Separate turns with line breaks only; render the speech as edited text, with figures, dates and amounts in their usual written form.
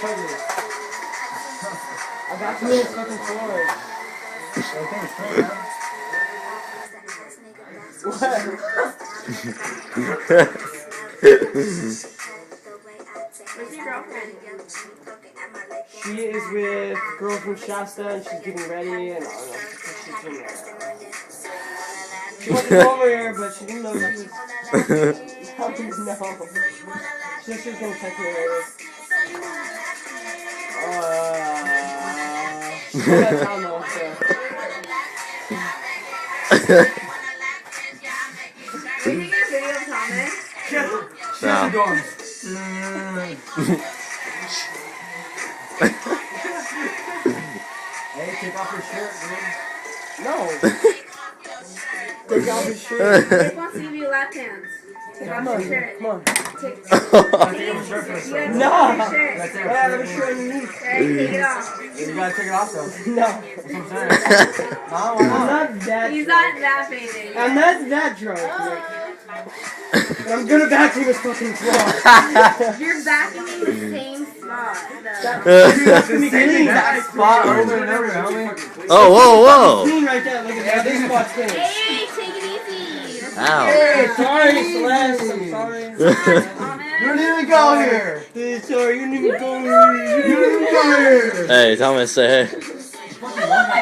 I got you on fucking floor.
Where's your girlfriend?
She is with a girl from Shasta and she's getting ready and I don't know. She wanted to come over here, but she didn't know she was. No. She said she was gonna text me later. She's out of town though, so.
Are you taking a video of Thomas?
No.
Hey, take off your shirt, dude.
No. Take off his shirt.
Jake wants to give you lap hands. Take off your shirt.
Come on.
Take
Take off your shirt for a
you
second.
gotta take off your
No.
shirt.
That's it.
I have a shirt underneath.
Alright, take it off.
You gotta take it off though.
No.
That's what I'm saying. No, why
I'm
not?
not that
He's
drunk.
not that faded.
I'm not that drunk. I'm gonna vacuum this fucking floor.
You're vacuuming the same spot.
It's the same exact spot over and over, homie.
Oh, whoa,
Clean right there. Look at that. This spot's clean.
Hey, take it easy. That's
Ow.
Hey, sorry, Celeste. I'm sorry.
You didn't even go here.
Hey, sorry, you didn't even go
You didn't even go here.
Hey, Thomas, say hey.
Oh my